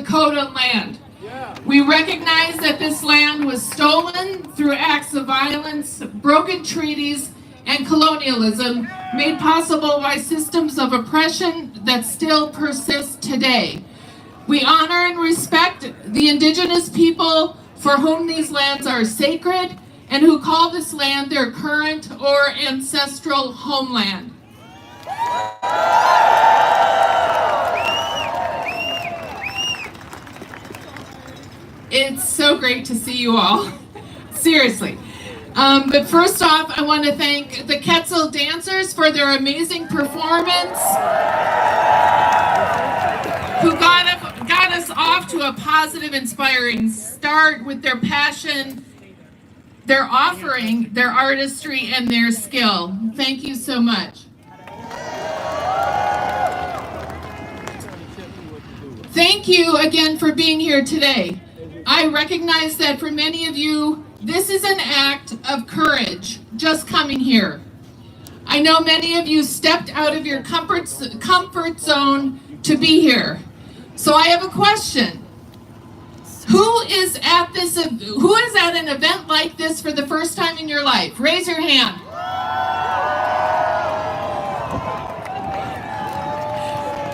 Dakota land. We recognize that this land was stolen through acts of violence, broken treaties, and colonialism made possible by systems of oppression that still persist today. We honor and respect the indigenous people for whom these lands are sacred and who call this land their current or ancestral homeland. It's so great to see you all, seriously. But first off, I want to thank the Quetzal dancers for their amazing performance, who got us off to a positive, inspiring start with their passion, their offering, their artistry, and their skill. Thank you so much. Thank you again for being here today. I recognize that for many of you, this is an act of courage, just coming here. I know many of you stepped out of your comfort zone to be here. So I have a question. Who is at an event like this for the first time in your life? Raise your hand.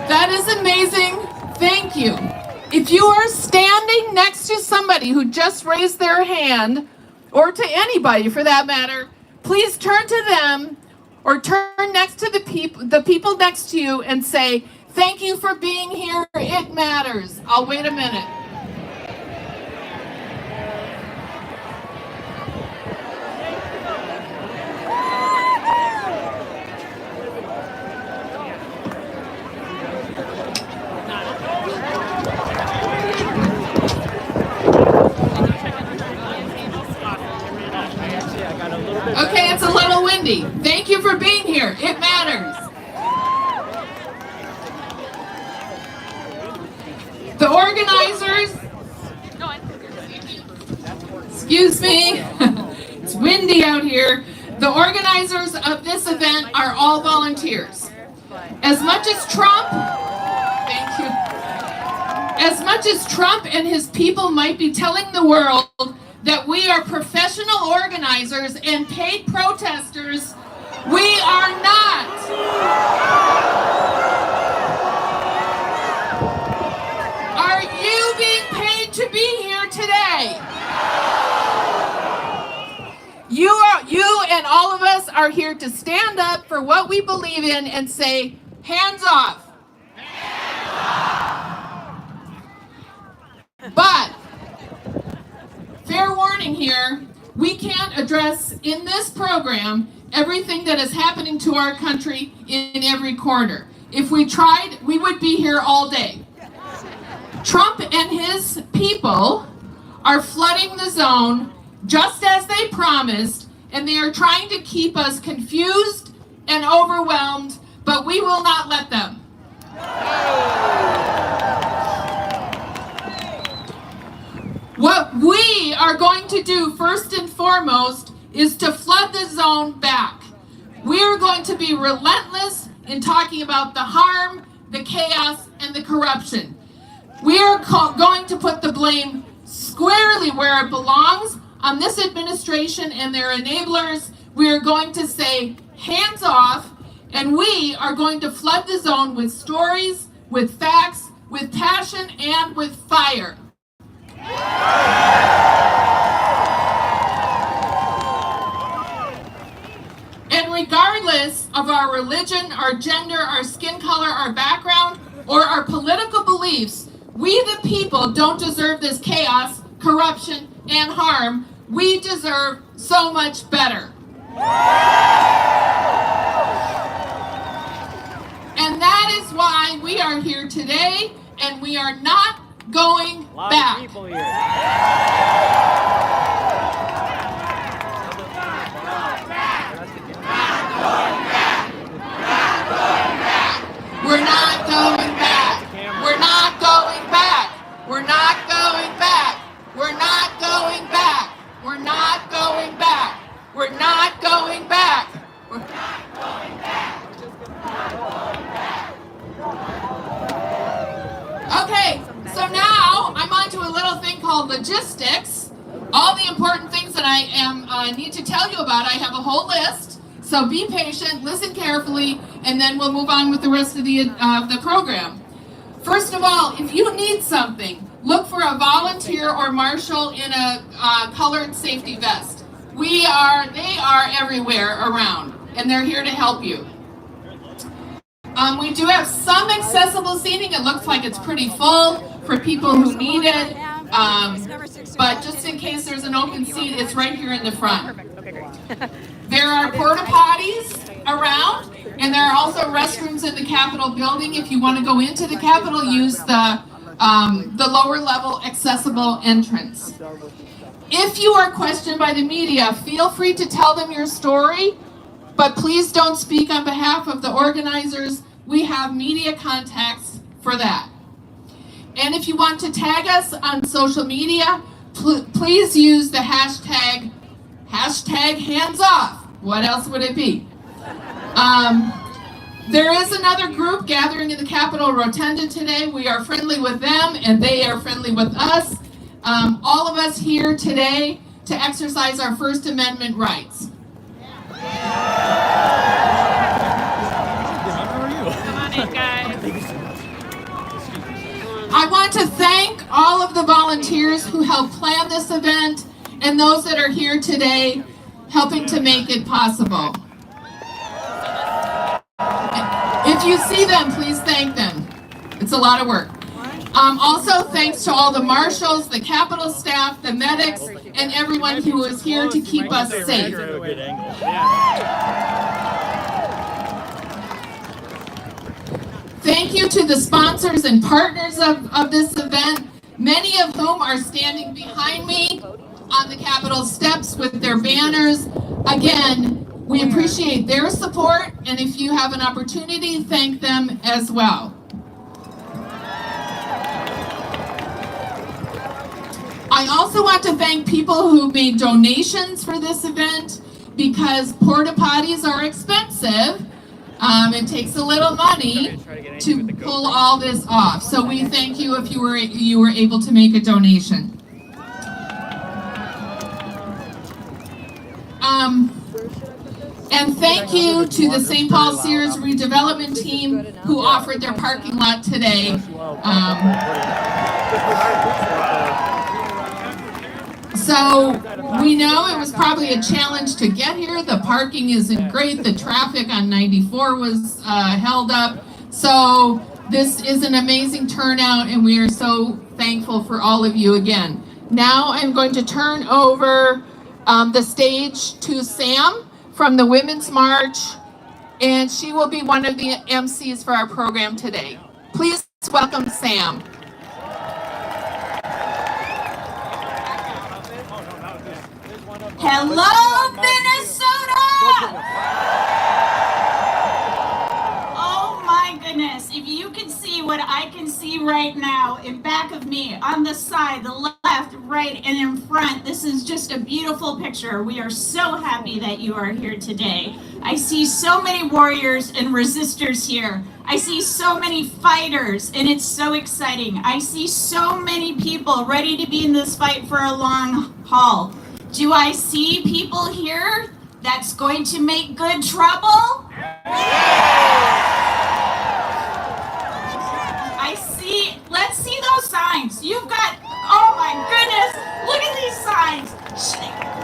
That is amazing. Thank you. If you are standing next to somebody who just raised their hand, or to anybody for that matter, please turn to them or turn next to the people next to you and say, "Thank you for being here, it matters." I'll wait a minute. Okay, it's a little windy. Thank you for being here. It matters. The organizers, excuse me, it's windy out here. The organizers of this event are all volunteers. As much as Trump, thank you. As much as Trump and his people might be telling the world that we are professional organizers and paid protesters, we are not. Are you being paid to be here today? You and all of us are here to stand up for what we believe in and say, hands off. But fair warning here, we can't address in this program everything that is happening to our country in every corner. If we tried, we would be here all day. Trump and his people are flooding the zone just as they promised, and they are trying to keep us confused and overwhelmed, but we will not let them. What we are going to do first and foremost is to flood the zone back. We are going to be relentless in talking about the harm, the chaos, and the corruption. We are going to put the blame squarely where it belongs on this administration and their enablers. We are going to say hands off, and we are going to flood the zone with stories, with facts, with passion, and with fire. And regardless of our religion, our gender, our skin color, our background, or our political beliefs, we the people don't deserve this chaos, corruption, and harm. We deserve so much better. And that is why we are here today, and we are not going back. We're not going back. We're not going back. We're not going back. We're not going back. We're not going back. We're not going back. We're not going back. Okay, so now a little thing called logistics. All the important things that I need to tell you about, I have a whole list. So be patient, listen carefully, and then we'll move on with the rest of the program. First of all, if you need something, look for a volunteer or marshal in a colored safety vest. They are everywhere around, and they're here to help you. We do have some accessible seating. It looks like it's pretty full for people who need it. But just in case there's an open seat, it's right here in the front. There are porta potties around, and there are also restrooms in the Capitol building. If you want to go into the Capitol, use the lower level accessible entrance. If you are questioned by the media, feel free to tell them your story, but please don't speak on behalf of the organizers. We have media contacts for that. And if you want to tag us on social media, please use the hashtag hands off. What else would it be? There is another group gathering in the Capitol Rotunda today. We are friendly with them, and they are friendly with us. All of us here today to exercise our First Amendment rights. I want to thank all of the volunteers who helped plan this event and those that are here today helping to make it possible. If you see them, please thank them. It's a lot of work. Also, thanks to all the marshals, the Capitol staff, the medics, and everyone who is here to keep us safe. Thank you to the sponsors and partners of this event, many of whom are standing behind me on the Capitol steps with their banners. Again, we appreciate their support, and if you have an opportunity, thank them as well. I also want to thank people who made donations for this event, because porta potties are expensive. It takes a little money to pull all this off. So we thank you if you were able to make a donation. And thank you to the St. Paul Sears redevelopment team who offered their parking lot today. So we know it was probably a challenge to get here. The parking isn't great. The traffic on 94 was held up. So this is an amazing turnout, and we are so thankful for all of you again. Now I'm going to turn over the stage to Sam from the Women's March, and she will be one of the MCs for our program today. Please welcome Sam. Hello, Minnesota! Oh my goodness, if you can see what I can see right now in back of me, on the side, the left, right, and in front, this is just a beautiful picture. We are so happy that you are here today. I see so many warriors and resistors here. I see so many fighters, and it's so exciting. I see so many people ready to be in this fight for a long haul. Do I see people here that's going to make good trouble? Let's see those signs. You've got, oh my goodness, look at these signs.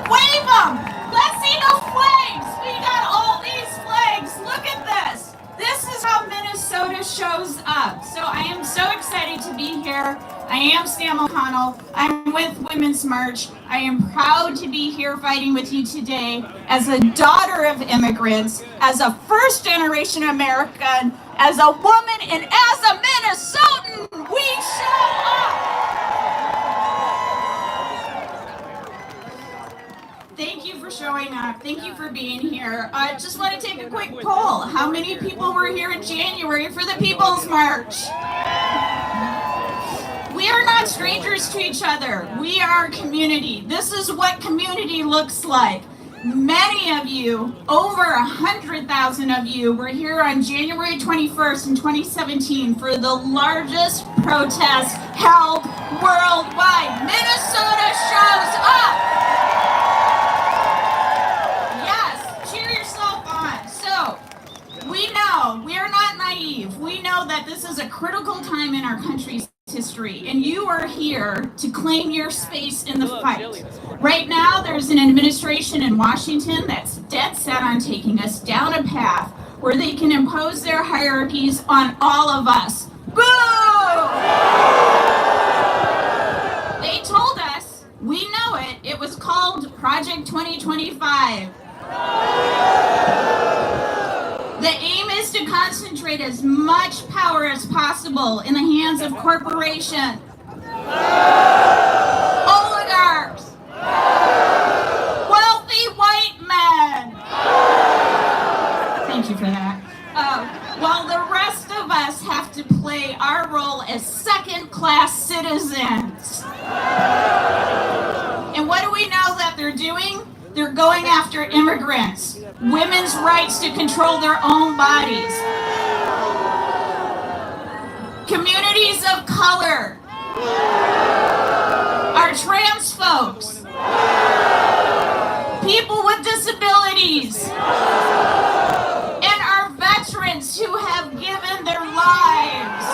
Wave them. Let's see those flags. We got all these flags. Look at this. This is how Minnesota shows up. So I am so excited to be here. I am Sam McConnell. I'm with Women's March. I am proud to be here fighting with you today as a daughter of immigrants, as a first-generation American, as a woman, and as a Minnesotan. We show up. Thank you for showing up. Thank you for being here. I just want to take a quick poll. How many people were here in January for the People's March? We are not strangers to each other. We are community. This is what community looks like. Many of you, over 100,000 of you, were here on January 21st in 2017 for the largest protest held worldwide. Minnesota shows up. Yes, cheer yourself on. So, we know, we're not naive. We know that this is a critical time in our country's history, and you are here to claim your space in the fight. Right now, there's an administration in Washington that's dead set on taking us down a path where they can impose their hierarchies on all of us. Boo! They told us, we know it, it was called Project 2025. The aim is to concentrate as much power as possible in the hands of corporations, oligarchs, wealthy white men. Thank you for that. While the rest of us have to play our role as second-class citizens. And what do we know that they're doing? They're going after immigrants, women's rights to control their own bodies, communities of color, our trans folks, people with disabilities, and our veterans who have given their lives.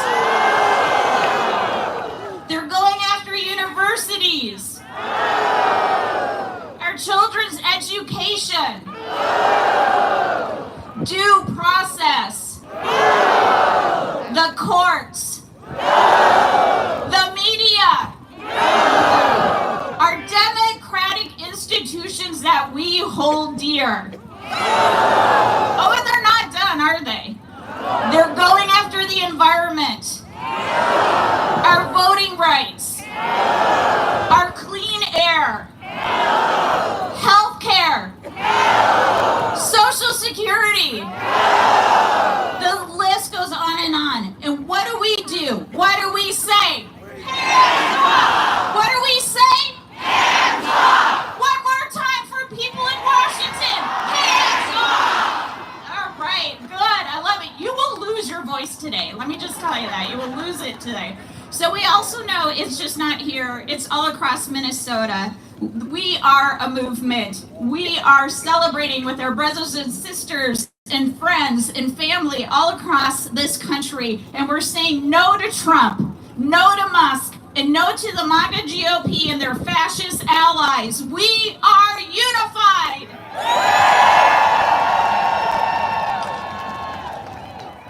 They're going after universities, our children's education, due process, the courts, the media, our democratic institutions that we hold dear. Oh, and they're not done, are they? They're going after the environment, our voting rights, our clean air, health care, Social Security. The list goes on and on. And what do we do? What do we say? Hands up! What do we say? Hands up! One more time for people in Washington. Hands up! All right, good. I love it. You will lose your voice today. Let me just tell you that. You will lose it today. So we also know it's just not here. It's all across Minnesota. We are a movement. We are celebrating with our brothers and sisters and friends and family all across this country. And we're saying no to Trump, no to Musk, and no to the MAGA GOP and their fascist allies. We are unified.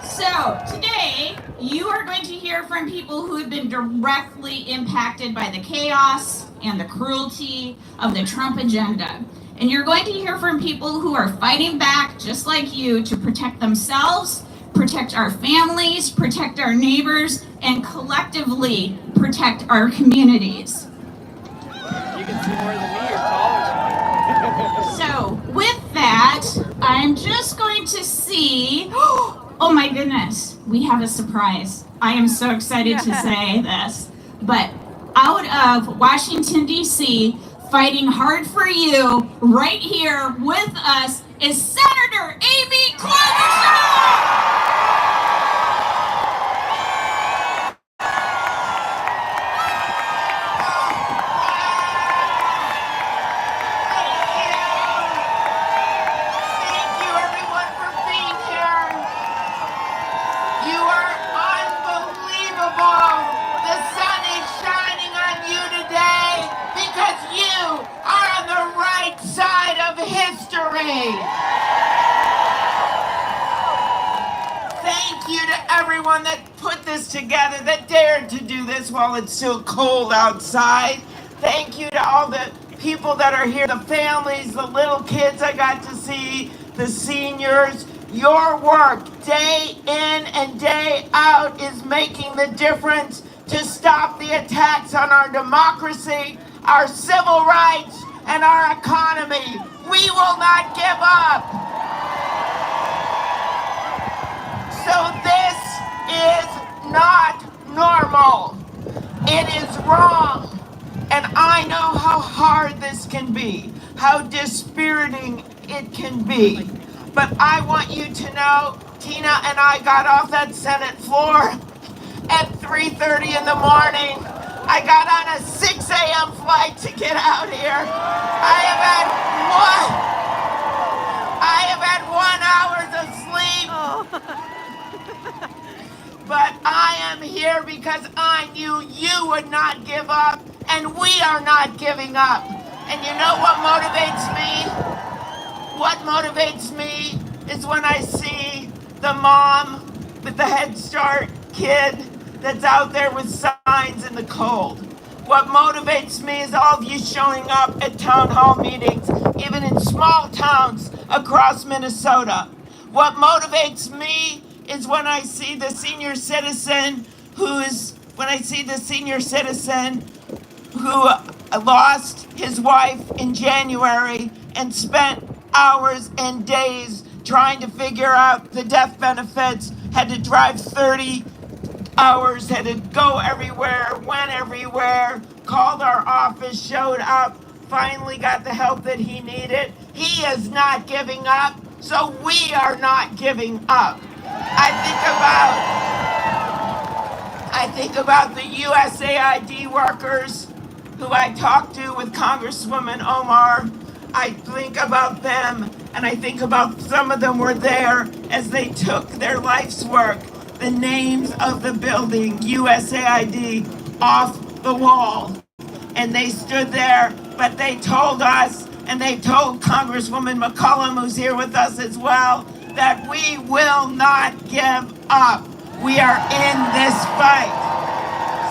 So today, you are going to hear from people who have been directly impacted by the chaos and the cruelty of the Trump agenda. And you're going to hear from people who are fighting back, just like you, to protect themselves, protect our families, protect our neighbors, and collectively protect our communities. You can see more than me, you're taller. So with that, I'm just going to see, oh my goodness, we have a surprise. I am so excited to say this, but out of Washington, D.C., fighting hard for you right here with us is Senator Amy Klobuchar! Thank you to everyone that put this together, that dared to do this while it's still cold outside. Thank you to all the people that are here, the families, the little kids I got to see, the seniors. Your work day in and day out is making the difference to stop the attacks on our democracy, our civil rights, and our economy. We will not give up. So this is not normal. It is wrong. And I know how hard this can be, how dispiriting it can be. But I want you to know, Tina and I got off that Senate floor at 3:30 in the morning. I got on a 6 a.m. flight to get out here. I have had 1 hour of sleep. But I am here because I knew you would not give up, and we are not giving up. And you know what motivates me? What motivates me is when I see the mom with the Head Start kid that's out there with signs in the cold. What motivates me is all of you showing up at town hall meetings, even in small towns across Minnesota. What motivates me is when I see the senior citizen who lost his wife in January and spent hours and days trying to figure out the death benefits, had to drive 30 hours, had to go everywhere, went everywhere, called our office, showed up, finally got the help that he needed. He is not giving up, so we are not giving up. I think about the USAID workers who I talked to with Congresswoman Omar. I think about them, and I think about some of them were there as they took their life's work, the names of the building, USAID, off the wall. And they stood there, but they told us, and they told Congresswoman McCollum, who's here with us as well, that we will not give up. We are in this fight.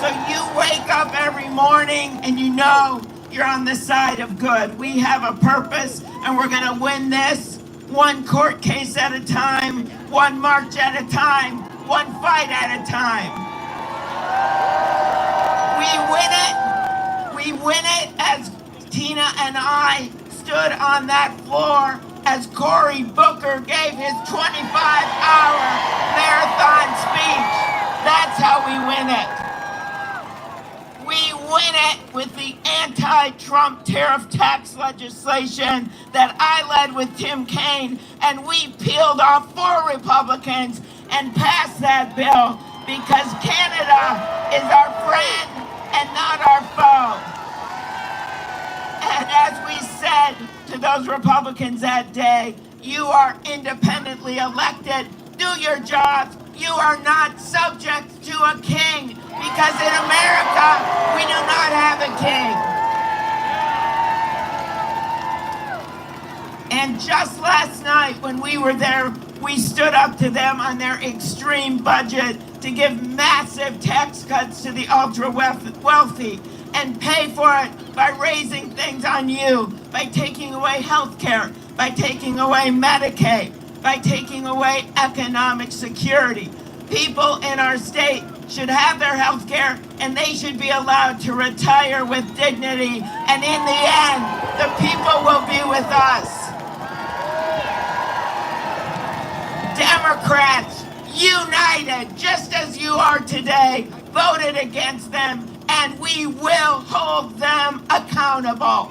So you wake up every morning and you know you're on the side of good. We have a purpose, and we're going to win this one court case at a time, one march at a time, one fight at a time. We win it as Tina and I stood on that floor as Cory Booker gave his 25-hour marathon speech. That's how we win it. We win it with the anti-Trump tariff tax legislation that I led with Tim Kaine, and we peeled off 4 Republicans and passed that bill because Canada is our friend and not our foe. And as we said to those Republicans that day, you are independently elected. Do your jobs. You are not subject to a king, because in America, we do not have a king. And just last night when we were there, we stood up to them on their extreme budget to give massive tax cuts to the ultra-wealthy and pay for it by raising things on you, by taking away health care, by taking away Medicaid, by taking away economic security. People in our state should have their health care, and they should be allowed to retire with dignity. And in the end, the people will be with us. Democrats, united, just as you are today, voted against them, and we will hold them accountable.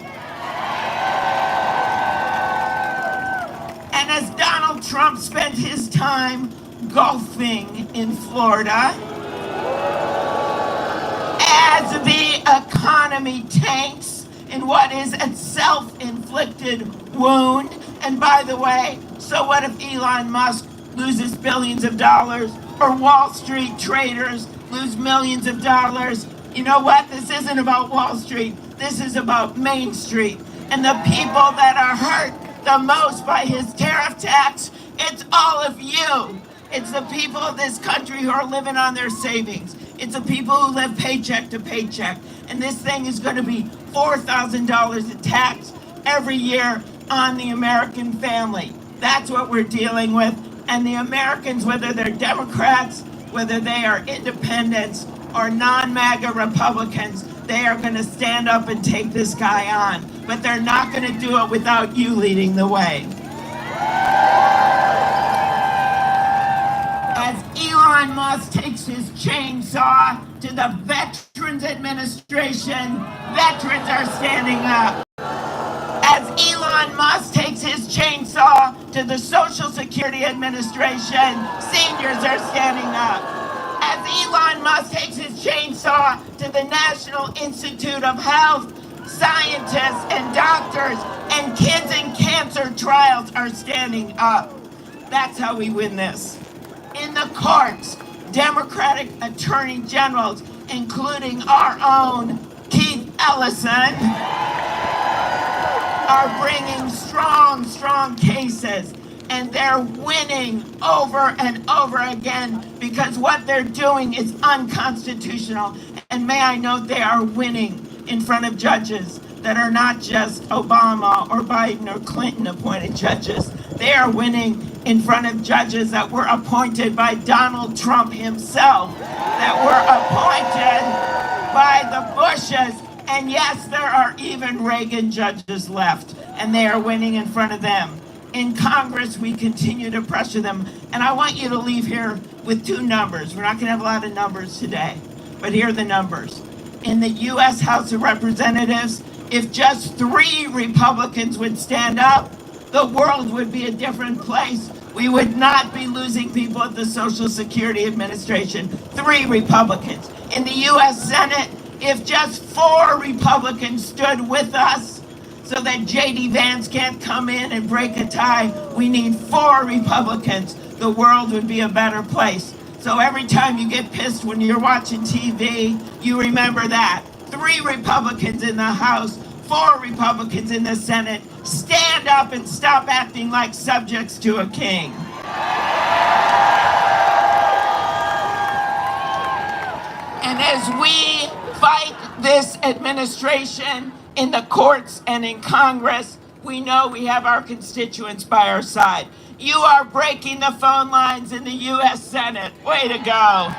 And as Donald Trump spent his time golfing in Florida, as the economy tanks in what is a self-inflicted wound, and by the way, so what if Elon Musk loses billions of dollars, or Wall Street traders lose millions of dollars? You know what? This isn't about Wall Street. This is about Main Street. And the people that are hurt the most by his tariff tax, it's all of you. It's the people of this country who are living on their savings. It's the people who live paycheck to paycheck. And this thing is going to be $4,000 in tax every year on the American family. That's what we're dealing with. And the Americans, whether they're Democrats, whether they are independents or non-MAGA Republicans, they are going to stand up and take this guy on. But they're not going to do it without you leading the way. As Elon Musk takes his chainsaw to the Veterans Administration, veterans are standing up. As Elon Musk takes his chainsaw to the Social Security Administration, seniors are standing up. As Elon Musk takes his chainsaw to the National Institute of Health. Scientists and doctors and kids in cancer trials are standing up. That's how we win this. In the courts, Democratic attorney generals, including our own Keith Ellison, are bringing strong cases, and they're winning over and over again because what they're doing is unconstitutional. And may I note, they are winning in front of judges that are not just Obama or Biden or Clinton appointed judges. They are winning in front of judges that were appointed by Donald Trump himself, that were appointed by the Bushes. And yes, there are even Reagan judges left, and they are winning in front of them. In Congress, we continue to pressure them. And I want you to leave here with two numbers. We're not going to have a lot of numbers today, but here are the numbers. In the U.S. House of Representatives, if just 3 Republicans would stand up, the world would be a different place. We would not be losing people at the Social Security Administration. 3 Republicans. In the U.S. Senate, if just 4 Republicans stood with us so that J.D. Vance can't come in and break a tie, we need 4 Republicans. The world would be a better place. So every time you get pissed when you're watching TV, you remember that. 3 Republicans in the House, 4 Republicans in the Senate. Stand up and stop acting like subjects to a king. And as we fight this administration in the courts and in Congress, we know we have our constituents by our side. You are breaking the phone lines in the U.S. Senate. Way to go.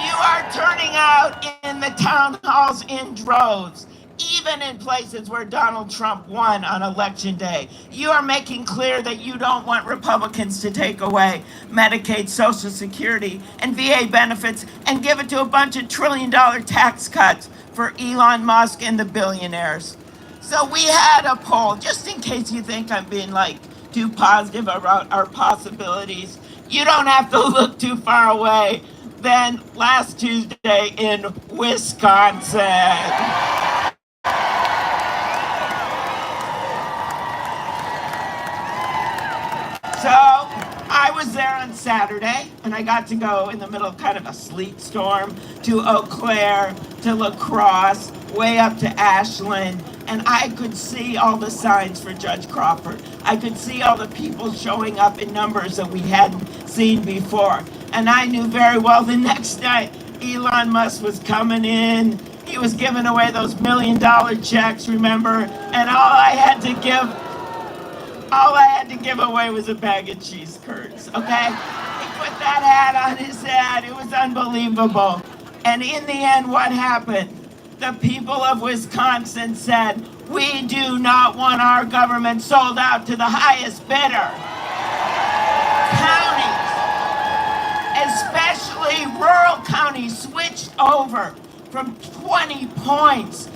You are turning out in the town halls in droves, even in places where Donald Trump won on Election Day. You are making clear that you don't want Republicans to take away Medicaid, Social Security, and VA benefits and give it to a bunch of trillion-dollar tax cuts for Elon Musk and the billionaires. So we had a poll, just in case you think I'm being too positive about our possibilities. You don't have to look too far away than last Tuesday in Wisconsin. So I was there on Saturday, and I got to go in the middle of kind of a sleet storm to Eau Claire, to La Crosse, way up to Ashland, and I could see all the signs for Judge Crawford. I could see all the people showing up in numbers that we hadn't seen before. And I knew very well the next night Elon Musk was coming in. He was giving away those $1 million checks, remember? And all I had to give away was a bag of cheese curds, okay? He put that hat on his head. It was unbelievable. And in the end, what happened? The people of Wisconsin said, we do not want our government sold out to the highest bidder. Counties, especially rural counties, switched over from 20 points.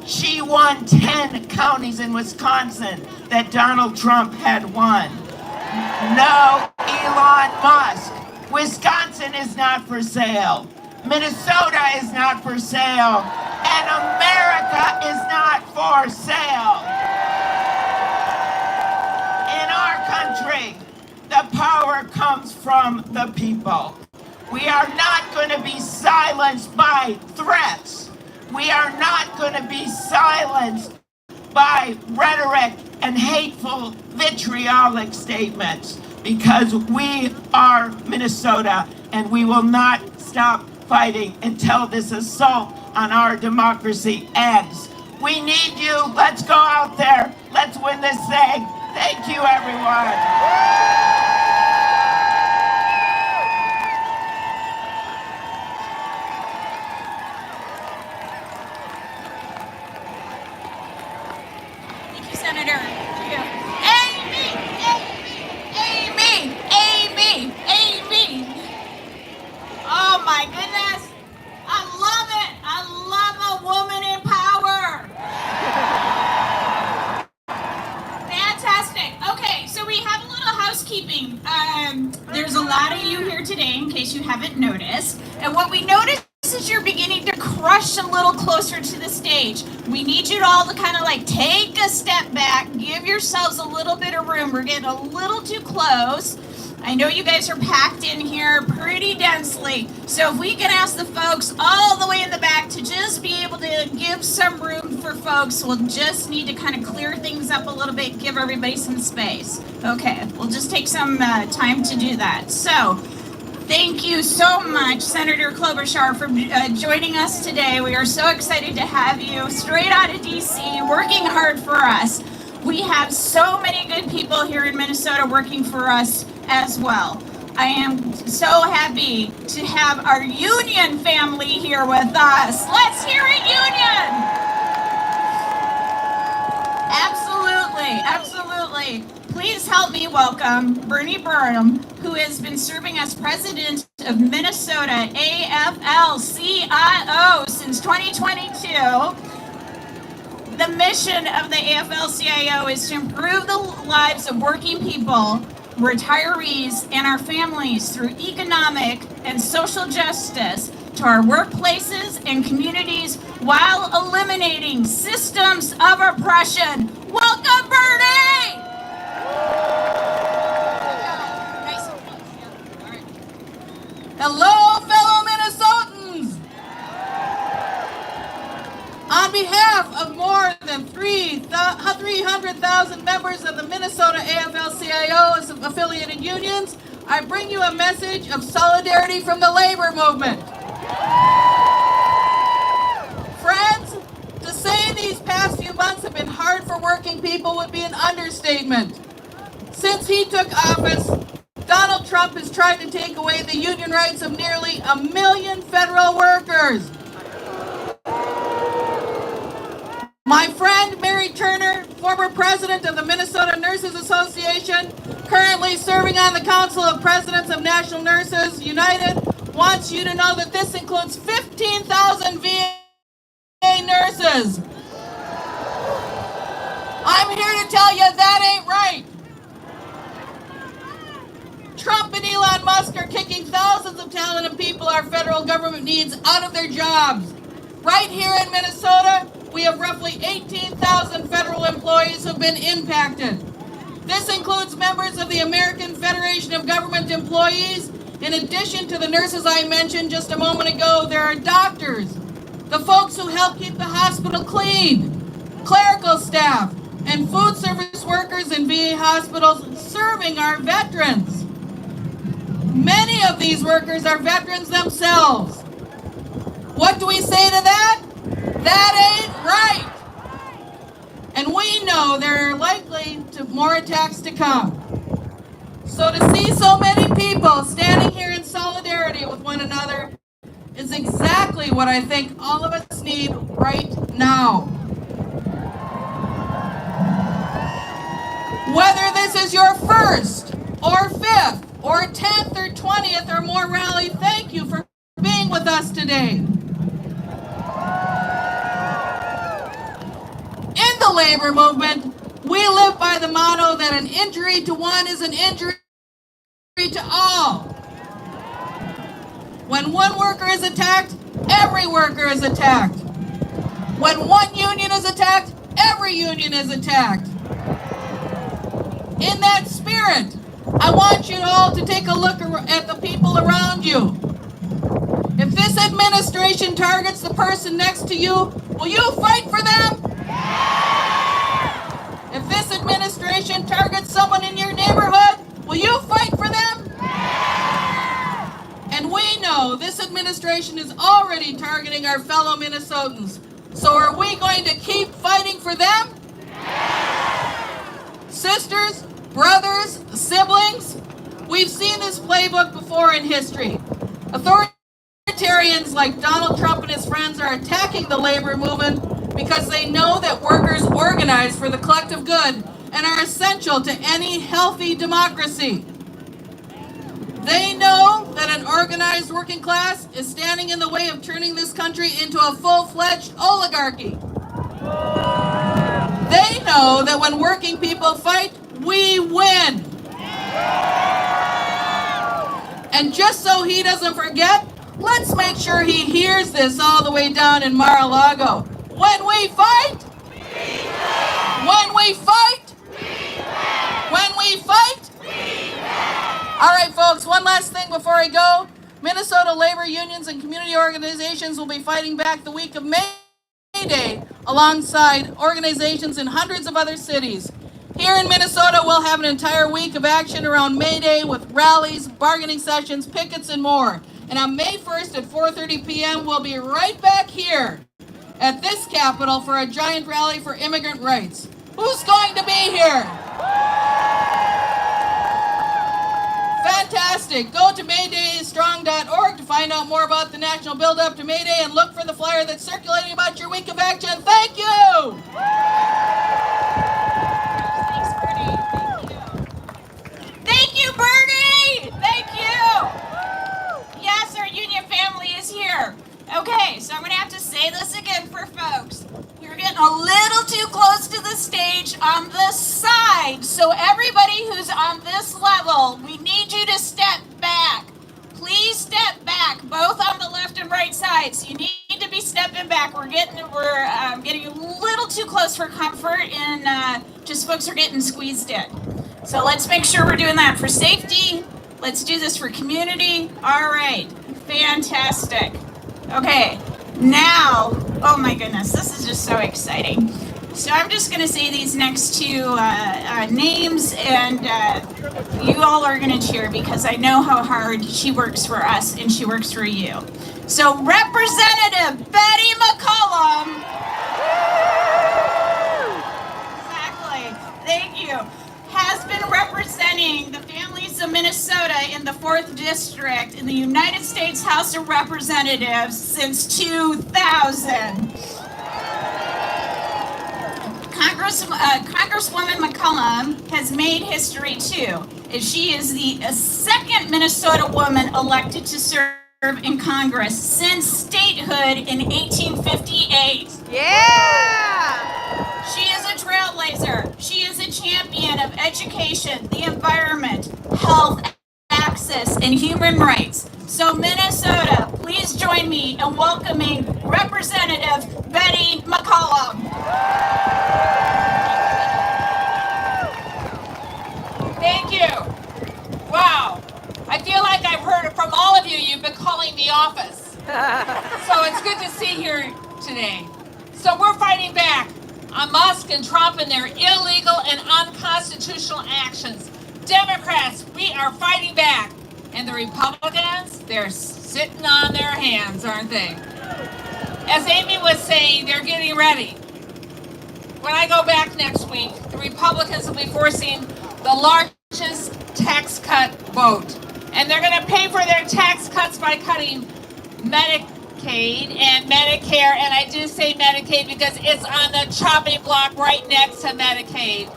She won 10 counties in Wisconsin that Donald Trump had won. No, Elon Musk. Wisconsin is not for sale. Minnesota is not for sale. And America is not for sale. In our country, the power comes from the people. We are not going to be silenced by threats. We are not going to be silenced by rhetoric and hateful, vitriolic statements, because we are Minnesota, and we will not stop fighting until this assault on our democracy ends. We need you. Let's go out there. Let's win this thing. Thank you, everyone. Senator. Amy! Oh my goodness. I love it. I love a woman in power. Fantastic. Okay, so we have a little housekeeping. There's a lot of you here today, in case you haven't noticed. And what we noticed is you're beginning to crush a little closer to the stage. We need you all to kind of like take a step back, give yourselves a little bit of room. We're getting a little too close. I know you guys are packed in here pretty densely. So if we can ask the folks all the way in the back to just be able to give some room for folks, we'll just need to kind of clear things up a little bit, give everybody some space. Okay, we'll just take some time to do that. So thank you so much, Senator Klobuchar, for joining us today. We are so excited to have you straight out of DC, working hard for us. We have so many good people here in Minnesota working for us as well. I am so happy to have our union family here with us. Let's hear it, union! Absolutely, absolutely. Please help me welcome Burnham, who has been serving as president of Minnesota AFL-CIO since 2022. The mission of the AFL-CIO is to improve the lives of working people, retirees, and our families through economic and social justice to our workplaces and communities while eliminating systems of oppression. Welcome, Bernie! Hello, fellow Minnesotans! On behalf of more than 300,000 members of the Minnesota AFL-CIO affiliated unions, I bring you a message of solidarity from the labor movement. Friends, to say these past few months have been hard for working people would be an understatement. Since he took office, Donald Trump has tried to take away the union rights of nearly 1 million federal workers. My friend Mary Turner, former president of the Minnesota Nurses Association, currently serving on the Council of Presidents of National Nurses United, wants you to know that this includes 15,000 VA nurses. I'm here to tell you that ain't right. Trump and Elon Musk are kicking thousands of talented people our federal government needs out of their jobs. Right here in Minnesota, we have roughly 18,000 federal employees who've been impacted. This includes members of the American Federation of Government Employees. In addition to the nurses I mentioned just a moment ago, there are doctors, the folks who help keep the hospital clean, clerical staff, and food service workers in VA hospitals serving our veterans. Many of these workers are veterans themselves. What do we say to that? That ain't right. And we know there are likely more attacks to come. So to see so many people standing here in solidarity with one another is exactly what I think all of us need right now. Whether this is your first or fifth or 10th or 20th or more rally, thank you for being with us today. In the labor movement, we live by the motto that an injury to one is an injury to all. When one worker is attacked, every worker is attacked. When one union is attacked, every union is attacked. In that spirit, I want you all to take a look at the people around you. If this administration targets the person next to you, will you fight for them? If this administration targets someone in your neighborhood, will you fight for them? And we know this administration is already targeting our fellow Minnesotans. So are we going to keep fighting for them? Sisters, brothers, siblings, we've seen this playbook before in history. Authoritarians like Donald Trump and his friends are attacking the labor movement because they know that workers organize for the collective good and are essential to any healthy democracy. They know that an organized working class is standing in the way of turning this country into a full-fledged oligarchy. They know that when working people fight, we win. And just so he doesn't forget, let's make sure he hears this all the way down in Mar-a-Lago. When we fight, when we fight, when we fight. All right, folks, one last thing before I go. Minnesota labor unions and community organizations will be fighting back the week of May Day alongside organizations in hundreds of other cities. Here in Minnesota, we'll have an entire week of action around May Day with rallies, bargaining sessions, pickets, and more. And on May 1st at 4:30 p.m., we'll be right back here at this Capitol for a giant rally for immigrant rights. Who's going to be here? Fantastic. Go to maydaystrong.org to find out more about the national build-up to May Day and look for the flyer that's circulating about your week of action. Thank you! Thanks, Bernie. Thank you, Bernie! Thank you! Yes, our union family is here. Okay, so I'm going to have to say this again for folks. You're getting a little too close to the stage on the side. So everybody who's on this level, we need you to step back. Please step back, both on the left and right sides. You need to be stepping back. We're getting a little too close for comfort, and just folks are getting squeezed in. So let's make sure we're doing that for safety. Let's do this for community. All right, fantastic. Okay, now, oh my goodness, this is just so exciting. So I'm just going to say these next two names, and you all are going to cheer because I know how hard she works for us and she works for you. So Representative Betty McCollum. Exactly, thank you. Has been representing the families of Minnesota in the 4th District in the United States House of Representatives since 2000. Congresswoman McCollum has made history too, as she is the second Minnesota woman elected to serve in Congress since statehood in 1858. Yeah! She is a trailblazer. She is a champion of education, the environment, health, access, and human rights. So Minnesota, please join me in welcoming Representative Betty McCollum. Thank you. Wow. I feel like I've heard it from all of you. You've been calling the office. So it's good to see here today. So we're fighting back on Musk and Trump and their illegal and unconstitutional actions. Democrats, we are fighting back. And the Republicans, they're sitting on their hands, aren't they? As Amy was saying, they're getting ready. When I go back next week, the Republicans will be forcing the largest tax cut vote. And they're going to pay for their tax cuts by cutting Medicaid and Medicare. And I do say Medicaid because it's on the chopping block right next to Medicaid.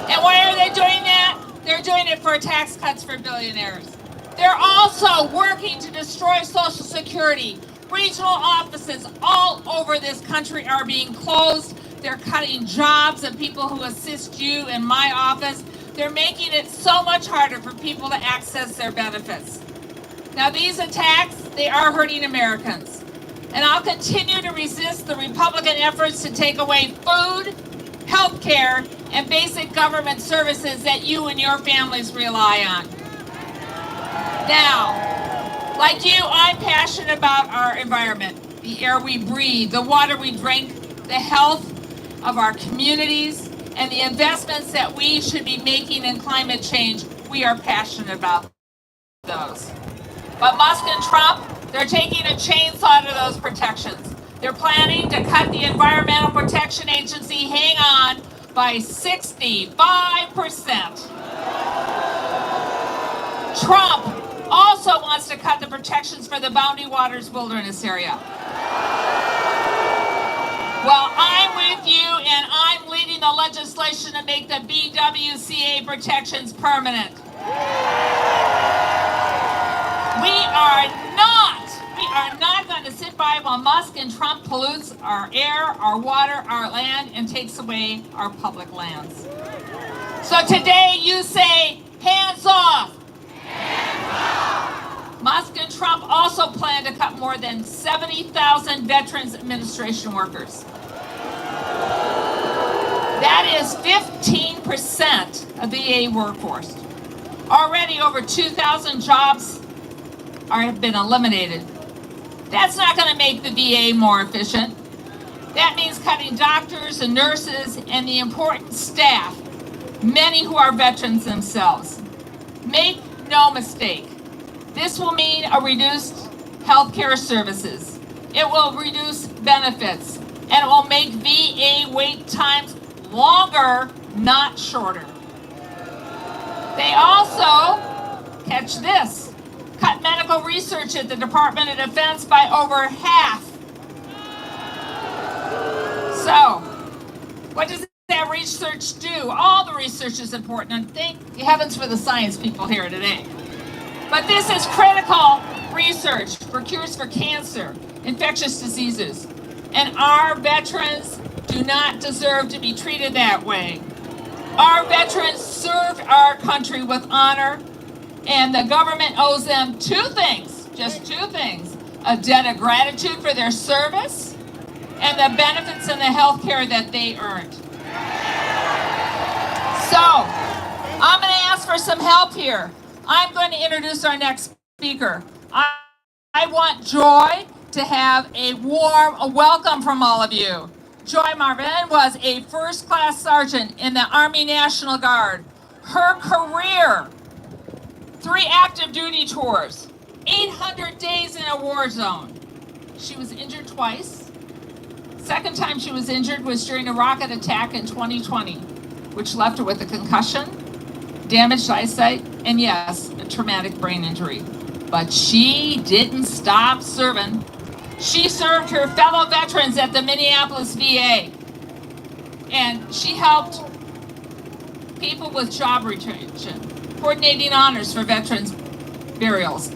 And why are they doing that? They're doing it for tax cuts for billionaires. They're also working to destroy Social Security. Regional offices all over this country are being closed. They're cutting jobs of people who assist you in my office. They're making it so much harder for people to access their benefits. Now, these attacks, they are hurting Americans. And I'll continue to resist the Republican efforts to take away food, health care, and basic government services that you and your families rely on. Now, like you, I'm passionate about our environment, the air we breathe, the water we drink, the health of our communities, and the investments that we should be making in climate change. We are passionate about those. But Musk and Trump, they're taking a chainsaw to those protections. They're planning to cut the Environmental Protection Agency, hang on, by 65%. Trump also wants to cut the protections for the Boundary Waters Wilderness area. Well, I'm with you, and I'm leading the legislation to make the BWCA protections permanent. We are not going to sit by while Musk and Trump pollutes our air, our water, our land, and takes away our public lands. So today you say, hands off. Musk and Trump also plan to cut more than 70,000 Veterans Administration workers. That is 15% of the VA workforce. Already over 2,000 jobs have been eliminated. That's not going to make the VA more efficient. That means cutting doctors and nurses and the important staff, many who are veterans themselves. Make no mistake, this will mean a reduced health care services. It will reduce benefits, and it will make VA wait times longer, not shorter. They also, catch this, cut medical research at the Department of Defense by over half. So, what does that research do? All the research is important, and thank heavens for the science people here today. But this is critical research for cures for cancer, infectious diseases, and our veterans do not deserve to be treated that way. Our veterans served our country with honor, and the government owes them two things, just two things: a debt of gratitude for their service and the benefits and the health care that they earned. So, I'm going to ask for some help here. I'm going to introduce our next speaker. I want Joy to have a warm welcome from all of you. Joy Marver was a first-class sergeant in the Army National Guard. Her career, 3 active duty tours, 800 days in a war zone. She was injured twice. Second time she was injured was during a rocket attack in 2020, which left her with a concussion, damaged eyesight, and yes, a traumatic brain injury. But she didn't stop serving. She served her fellow veterans at the Minneapolis VA, and she helped people with job retention, coordinating honors for veterans burials.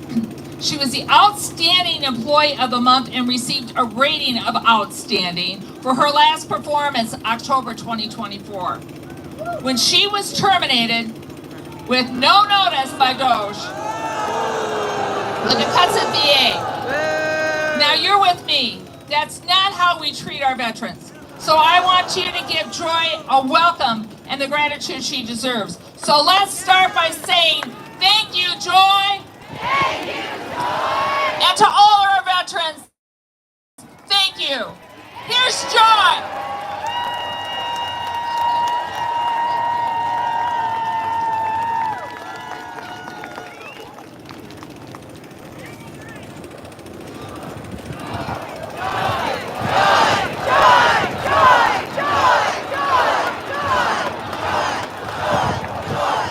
She was the Outstanding Employee of the Month and received a rating of outstanding for her last performance, October 2024, when she was terminated with no notice by DOJ. The cuts at VA. Now you're with me. That's not how we treat our veterans. So I want you to give Joy a welcome and the gratitude she deserves. So let's start by saying, thank you, Joy. Thank you, Joy. And to all our veterans, thank you. Here's Joy.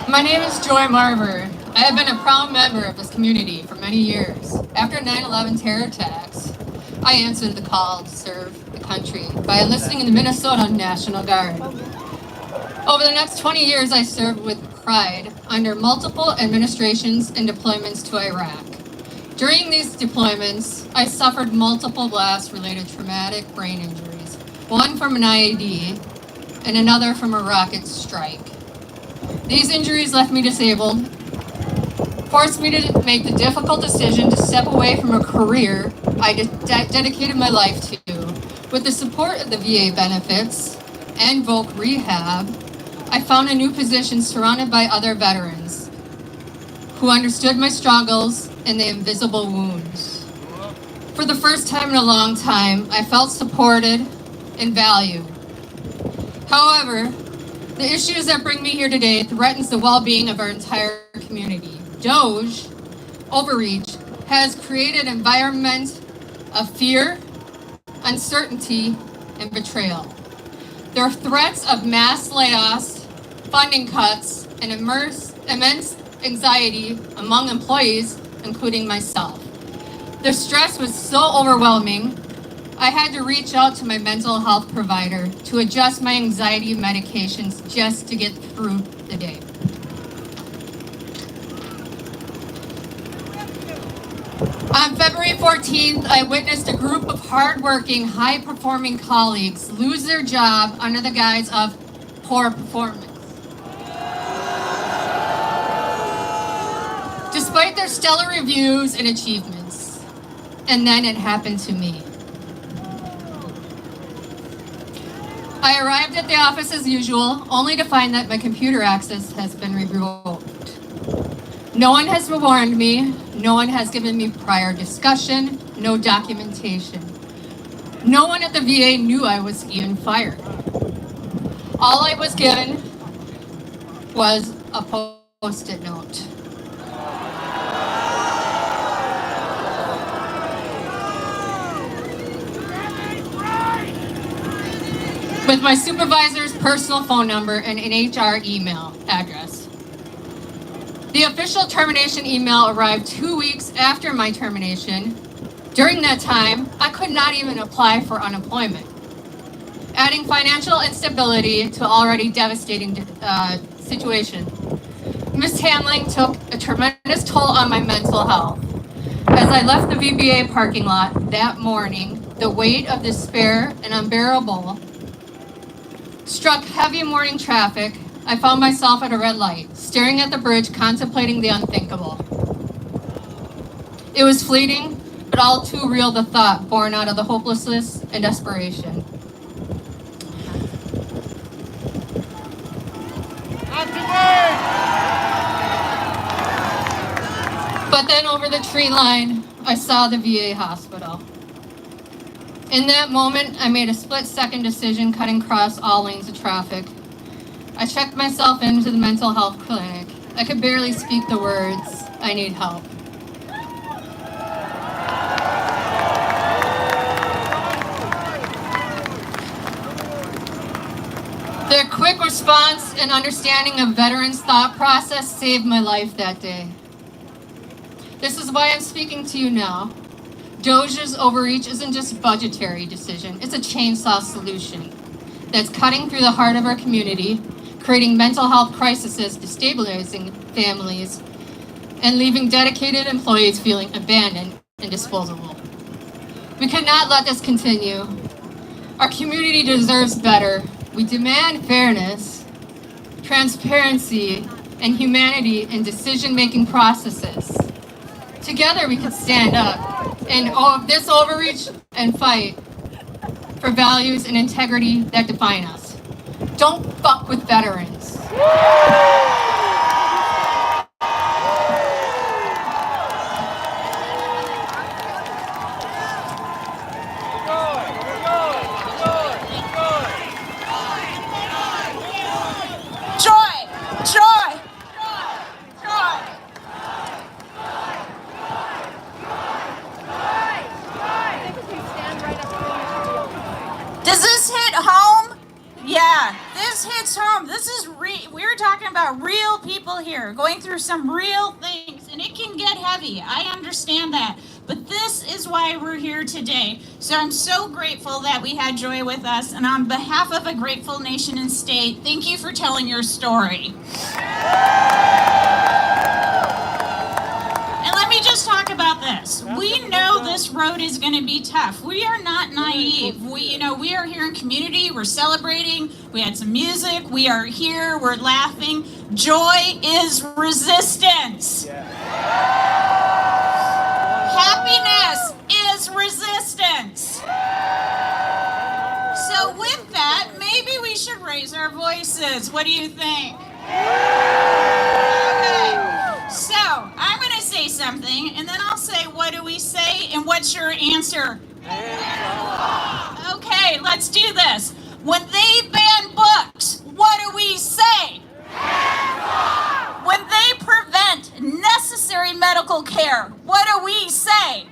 My name is Joy Marver. I have been a proud member of this community for many years. After 9/11 terror attacks, I answered the call to serve the country by enlisting in the Minnesota National Guard. Over the next 20 years, I served with pride under multiple administrations and deployments to Iraq. During these deployments, I suffered multiple blast-related traumatic brain injuries, one from an IED and another from a rocket strike. These injuries left me disabled, forced me to make the difficult decision to step away from a career I dedicated my life to. With the support of the VA benefits and Voc Rehab, I found a new position surrounded by other veterans who understood my struggles and the invisible wounds. For the first time in a long time, I felt supported and valued. However, the issues that bring me here today threatens the well-being of our entire community. DOJ, overreach, has created an environment of fear, uncertainty, and betrayal. There are threats of mass layoffs, funding cuts, and immense anxiety among employees, including myself. The stress was so overwhelming, I had to reach out to my mental health provider to adjust my anxiety medications just to get through the day. On February 14th, I witnessed a group of hardworking, high-performing colleagues lose their job under the guise of poor performance. Despite their stellar reviews and achievements. And then it happened to me. I arrived at the office as usual, only to find that my computer access has been revoked. No one has warned me, no one has given me prior discussion, no documentation. No one at the VA knew I was even fired. All I was given was a post-it note. With my supervisor's personal phone number and an HR email address. The official termination email arrived 2 weeks after my termination. During that time, I could not even apply for unemployment, adding financial instability to already devastating situation. Mishandling took a tremendous toll on my mental health. As I left the VBA parking lot that morning, the weight of despair and unbearable struck heavy morning traffic. I found myself at a red light, staring at the bridge, contemplating the unthinkable. It was fleeting, but all too real the thought born out of the hopelessness and desperation. But then over the tree line, I saw the VA hospital. In that moment, I made a split-second decision cutting across all lanes of traffic. I checked myself into the mental health clinic. I could barely speak the words, "I need help." Their quick response and understanding of veterans' thought process saved my life that day. This is why I'm speaking to you now. DOJ's overreach isn't just a budgetary decision, it's a chainsaw solution that's cutting through the heart of our community, creating mental health crises, destabilizing families, and leaving dedicated employees feeling abandoned and disposable. We cannot let this continue. Our community deserves better. We demand fairness, transparency, and humanity in decision-making processes. Together we can stand up and this overreach and fight for values and integrity that define us. Don't fuck with veterans. Does this hit home? Yeah, this hits home. We're talking about real people here going through some real things, and it can get heavy. I understand that. But this is why we're here today. So I'm so grateful that we had Joy with us. And on behalf of a grateful nation and state, thank you for telling your story. And let me just talk about this. We know this road is going to be tough. We are not naive. We are here in community. We're celebrating. We had some music. We are here. We're laughing. Joy is resistance. Happiness is resistance. So with that, maybe we should raise our voices. What do you think? Okay. So I'm going to say something, and then I'll say, what do we say, and what's your answer? Okay, let's do this. When they ban books, what do we say? When they prevent necessary medical care, what do we say?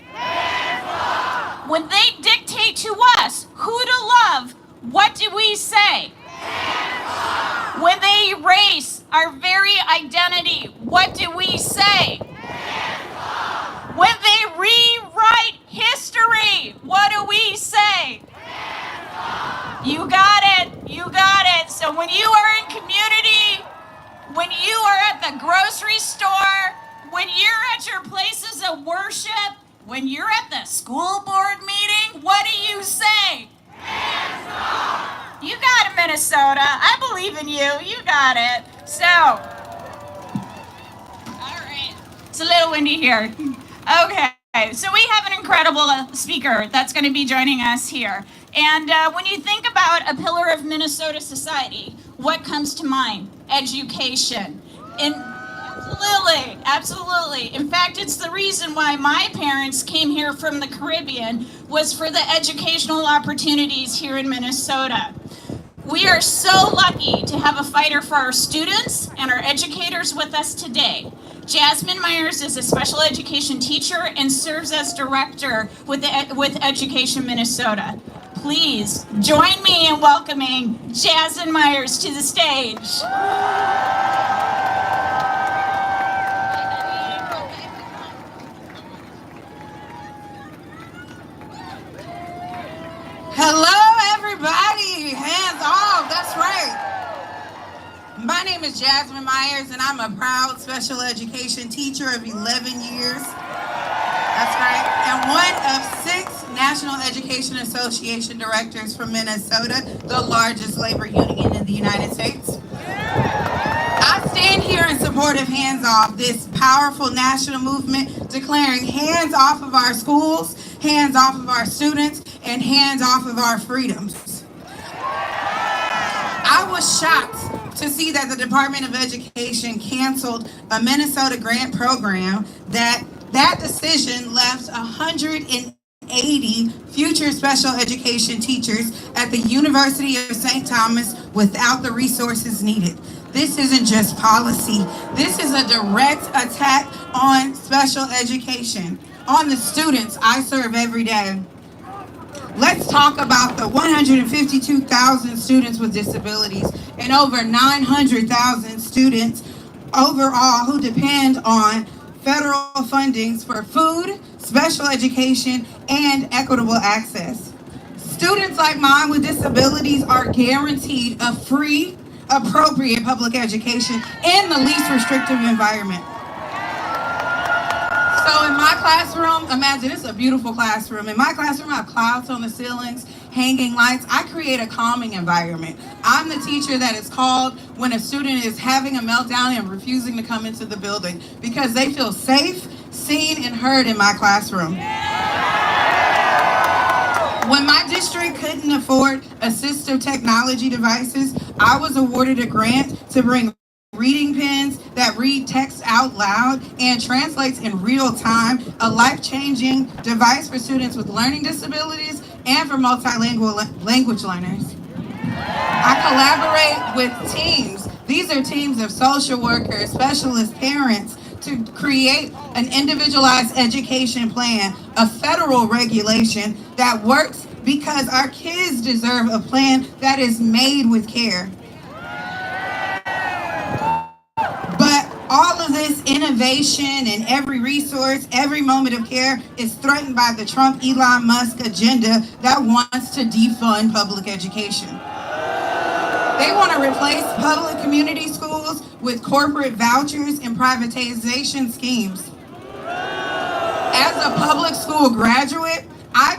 When they dictate to us who to love, what do we say? When they erase our very identity, what do we say? When they rewrite history, what do we say? You got it, you got it. So when you are in community, when you are at the grocery store, when you're at your places of worship, when you're at the school board meeting, what do you say? You got it, Minnesota. I believe in you. You got it. So, all right. It's a little windy here. Okay, so we have an incredible speaker that's going to be joining us here. And when you think about a pillar of Minnesota society, what comes to mind? Education. Absolutely. In fact, it's the reason why my parents came here from the Caribbean, was for the educational opportunities here in Minnesota. We are so lucky to have a fighter for our students and our educators with us today. Jasmine Myers is a special education teacher and serves as director with Education Minnesota. Please join me in welcoming Jasmine Myers to the stage. Hello, everybody. Hands off. That's right. My name is Jasmine Myers, and I'm a proud special education teacher of 11 years. That's right. And one of 6 National Education Association directors from Minnesota, the largest labor union in the United States. I stand here in support of Hands Off, this powerful national movement declaring hands off of our schools, hands off of our students, and hands off of our freedoms. I was shocked to see that the Department of Education canceled a Minnesota grant program. That decision left 180 future special education teachers at the University of St. Thomas without the resources needed. This isn't just policy. This is a direct attack on special education, on the students I serve every day. Let's talk about the 152,000 students with disabilities and over 900,000 students overall who depend on federal fundings for food, special education, and equitable access. Students like mine with disabilities are guaranteed a free, appropriate public education in the least restrictive environment. So in my classroom, imagine it's a beautiful classroom. In my classroom, I have clouds on the ceilings, hanging lights. I create a calming environment. I'm the teacher that is called when a student is having a meltdown and refusing to come into the building because they feel safe, seen, and heard in my classroom. When my district couldn't afford assistive technology devices, I was awarded a grant to bring reading pens that read text out loud and translates in real time, a life-changing device for students with learning disabilities and for multilingual language learners. I collaborate with teams. These are teams of social workers, specialists, parents, to create an individualized education plan, a federal regulation that works because our kids deserve a plan that is made with care. But all of this innovation and every resource, every moment of care is threatened by the Trump-Elon Musk agenda that wants to defund public education. They want to replace public community schools with corporate vouchers and privatization schemes. As a public school graduate, I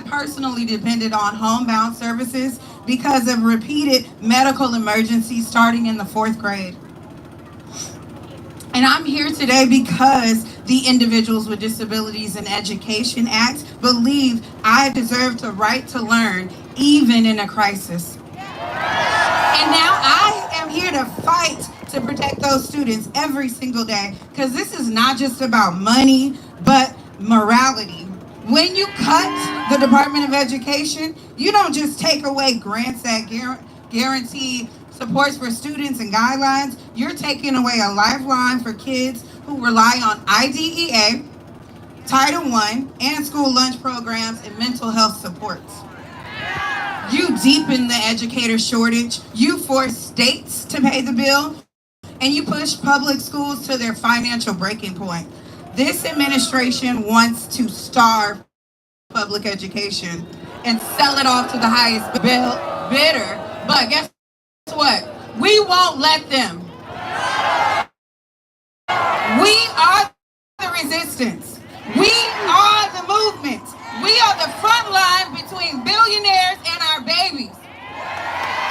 personally depended on homebound services because of repeated medical emergencies starting in the 4th grade. And I'm here today because the Individuals with Disabilities in Education Act believe I deserve the right to learn, even in a crisis. And now I am here to fight to protect those students every single day, because this is not just about money, but morality. When you cut the Department of Education, you don't just take away grants that guarantee supports for students and guidelines. You're taking away a lifeline for kids who rely on IDEA, Title I, and school lunch programs and mental health supports. You deepen the educator shortage, you force states to pay the bill, and you push public schools to their financial breaking point. This administration wants to starve public education and sell it off to the highest bidder, but guess what? We won't let them. We are the resistance. We are the movement. We are the front line between billionaires and our babies.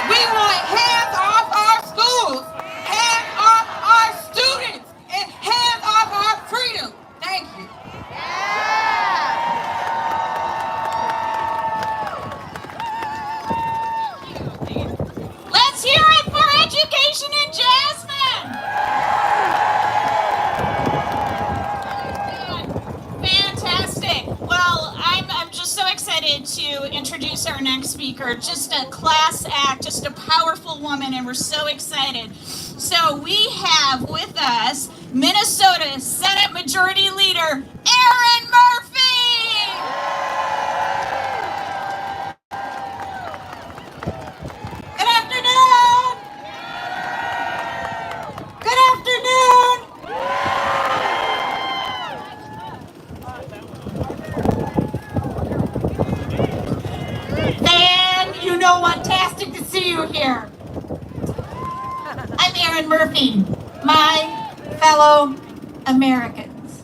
We want hands off our schools, hands off our students, and hands off our excited to introduce our next speaker. Just a class act, just a powerful woman, and we're so excited. So we have with us Minnesota Senate Majority Leader Erin Murphy. Good afternoon. Good afternoon. And you know what? Fantastic to see you here. I'm Erin Murphy, my fellow Americans.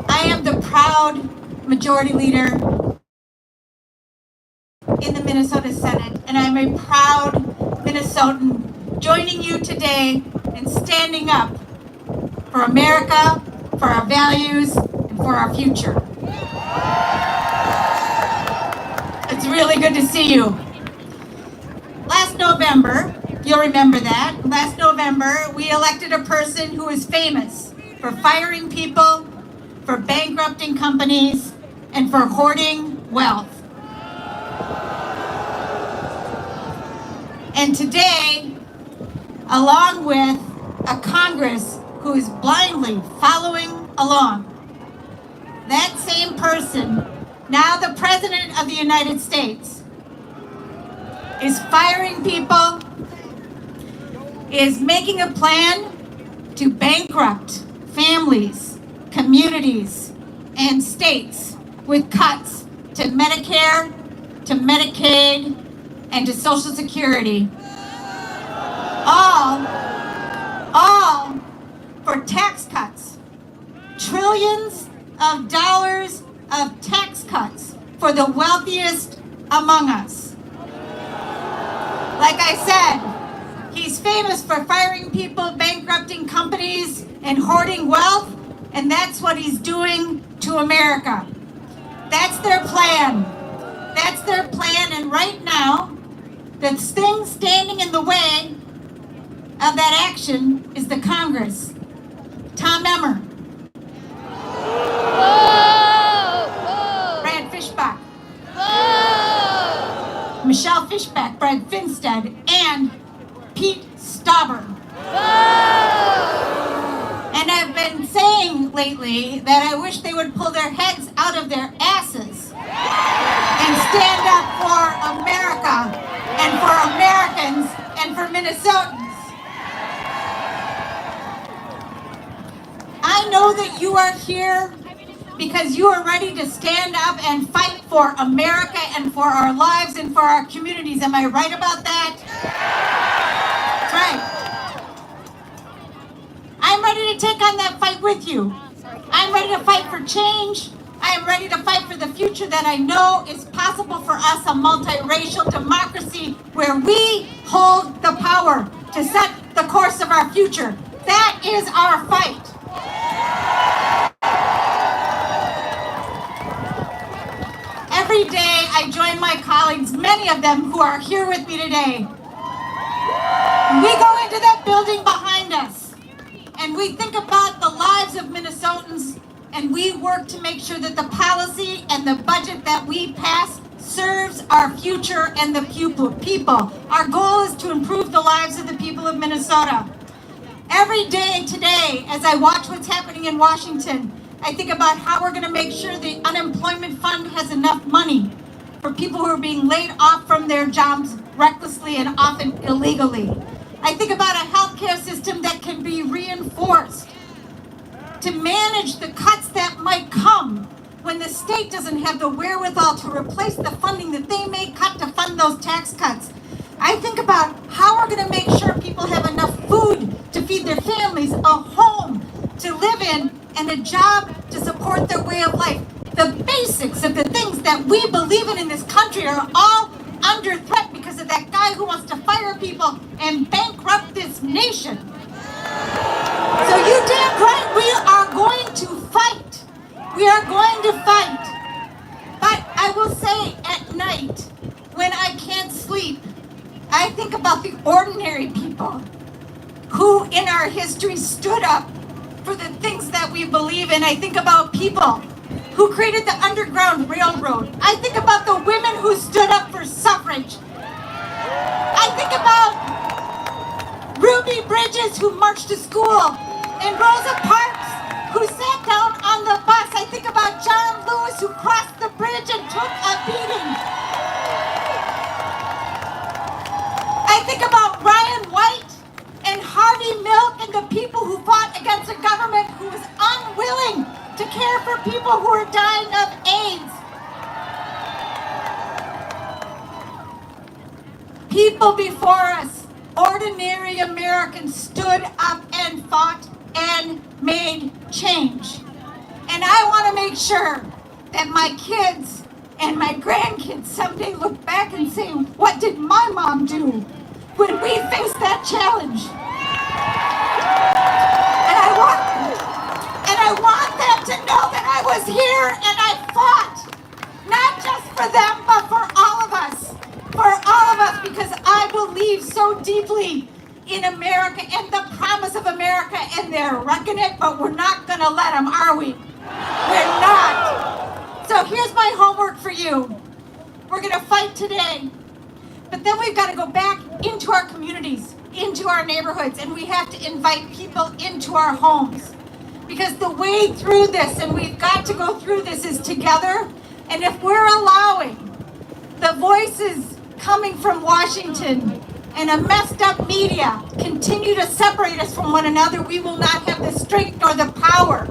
I am the proud majority leader in the Minnesota Senate, and I'm a proud Minnesotan joining you today and standing up for America, for our values, and for our future. It's really good to see you. Last November, you'll remember that, last November, we elected a person who is famous for firing people, for bankrupting companies, and for hoarding wealth. And today, along with a Congress who is blindly following along, that same person, now the President of the United States, is firing people, is making a plan to bankrupt families, communities, and states with cuts to Medicare, to Medicaid, and to Social Security. All for tax cuts. Trillions of dollars of tax cuts for the wealthiest among us. Like I said, he's famous for firing people, bankrupting companies, and hoarding wealth, and that's what he's doing to America. That's their plan. That's their plan, and right now, the thing standing in the way of that action is the Congress. Tom Emmer. Brad Fishbach. Michelle Fishbach, Brad Finstead, and Pete Stauber. And I've been saying lately that I wish they would pull their heads out of their asses and stand up for America and for Americans and for Minnesotans. I know that you are here because you are ready to stand up and fight for America and for our lives and for our communities. Am I right about that? That's right. I'm ready to take on that fight with you. I'm ready to fight for change. I am ready to fight for the future that I know is possible for us, a multiracial democracy where we hold the power to set the course of our future. That is our fight. Every day I join my colleagues, many of them who are here with me today. We go into that building behind us and we think about the lives of Minnesotans, and we work to make sure that the policy and the budget that we pass serves our future and the people. Our goal is to improve the lives of the people of Minnesota. Every day today, as I watch what's happening in Washington, I think about how we're going to make sure the unemployment fund has enough money for people who are being laid off from their jobs recklessly and often illegally. I think about a healthcare system that can be reinforced to manage the cuts that might come when the state doesn't have the wherewithal to replace the funding that they may cut to fund those tax cuts. I think about how we're going to make sure people have enough food to feed their families, a home to live in, and a job to support their way of life. The basics of the things that we believe in this country are all under threat because of that guy who wants to fire people and bankrupt this nation. So you damn right, we are going to fight. We are going to fight. But I will say at night, when I can't sleep, I think about the ordinary people who in our history stood up for the things that we believe in. I think about people who created the Underground Railroad. I think about the women who stood up for suffrage. I think about Ruby Bridges, who marched to school, and Rosa Parks, who sat down on the bus. I think about John Lewis, who crossed the bridge and took a beating. I think about Ryan White and Harvey Milk and the people who fought against a government who was unwilling to care for people who are dying of AIDS. People before us, ordinary Americans, stood up and fought and made change. And I want to make sure that my kids and my grandkids someday look back and say, what did my mom do when we faced that challenge? And I want them to know that I was here and I fought, not just for them, but for all of us. For all of us, because I believe so deeply in America and the promise of America, and they're wrecking it, but we're not going to let them, are we? We're not. So here's my homework for you. We're going to fight today, but then we've got to go back into our communities, into our neighborhoods, and we have to invite people into our homes. Because the way through this, and we've got to go through this, is together. And if we're allowing the voices coming from Washington and a messed up media continue to separate us from one another, we will not have the strength nor the power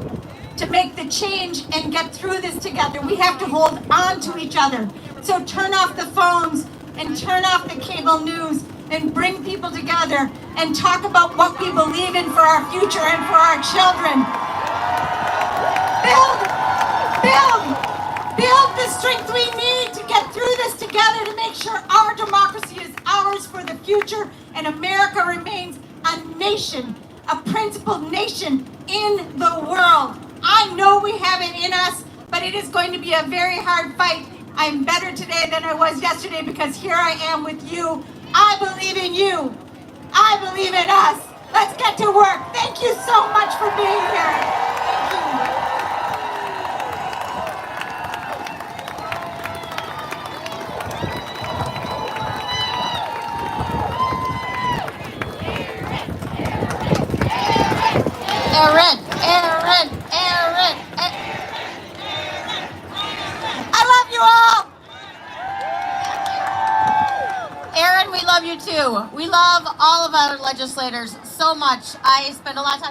to make the change and get through this together. We have to hold on to each other. So turn off the phones and turn off the cable news and bring people together and talk about what we believe in for our future and for our children. Build the strength we need to get through this together, to make sure our democracy is ours for the future and America remains a nation, a principled nation in the world. I know we have it in us, but it is going to be a very hard fight. I'm better today than I was yesterday because here I am with you. I believe in you. I believe in us. Let's get to work. Thank you so much for being here. Thank you. Erin. I love you all. Erin, we love you too. We love all of our legislators so much. I spend a lot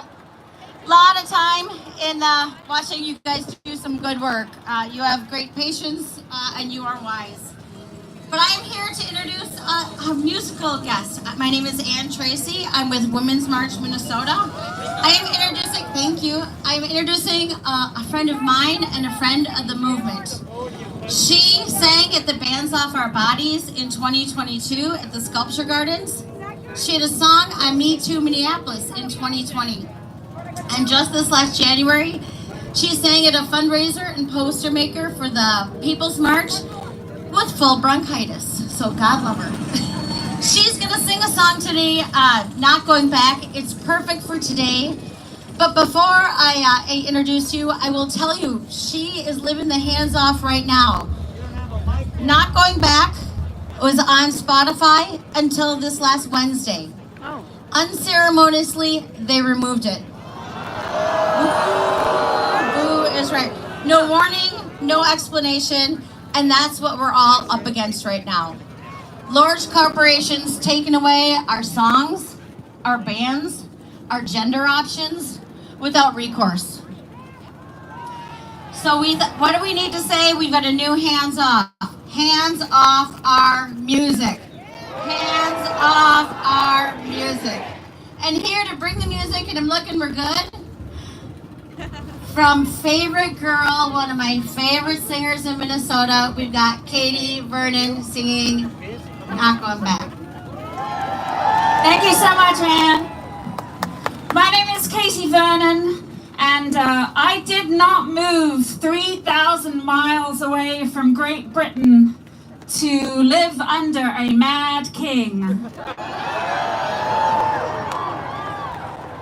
of time in watching you guys do some good work. You have great patience and you are wise. But I am here to introduce a musical guest. My name is Ann Tracy. I'm with Women's March Minnesota. I'm introducing a friend of mine and a friend of the movement. She sang at the Bands Off Our Bodies in 2022 at the Sculpture Gardens. She had a song on Me Too Minneapolis in 2020. And just this last January, she sang at a fundraiser and poster maker for the People's March with full bronchitis. So God love her. She's gonna sing a song today, Not Going Back. It's perfect for today. But before I introduce you, I will tell you, she is living the hands off right now. Not Going Back was on Spotify until this last Wednesday. Unceremoniously, they removed it. Boo is right. No warning, no explanation, and that's what we're all up against right now. Large corporations taking away our songs, our bands, our gender options without recourse. So what do we need to say? We've got a new hands off. Hands off our music. Hands off our music. And here to bring the music, and I'm looking, we're good. From Favorite Girl, one of my favorite singers in Minnesota, we've got Katie Vernon singing Not Going Back. Thank you so much, Ann. My name is Katie Vernon, and I did not move 3,000 miles away from Great Britain to live under a mad king.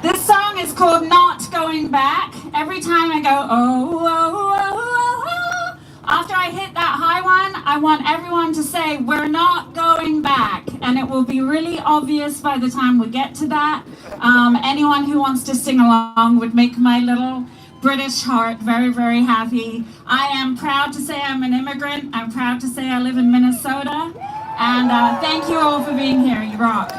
This song is called Not Going Back. Every time I go, oh, oh, oh, oh, oh, I want everyone to say, we're not going back. And it will be really obvious by the time we get to that. Anyone who wants to sing along would make my little British heart very, very happy. I am proud to say I'm an immigrant. I'm proud to say I live in Minnesota. And thank you all for being here. You rock.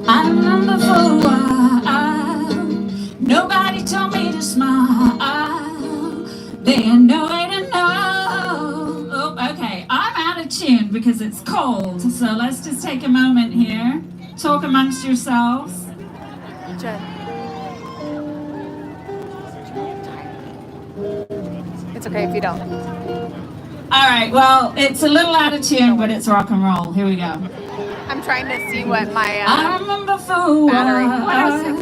I remember for a while, nobody told me to smile. They had no way to know. Oh, okay, I'm out of tune because it's cold. So let's just take a moment here. Talk amongst yourselves. Jen. It's okay if you don't. All right, well, it's a little out of tune, but it's rock and roll. Here we go. I'm trying to see what my I remember for a battery. while,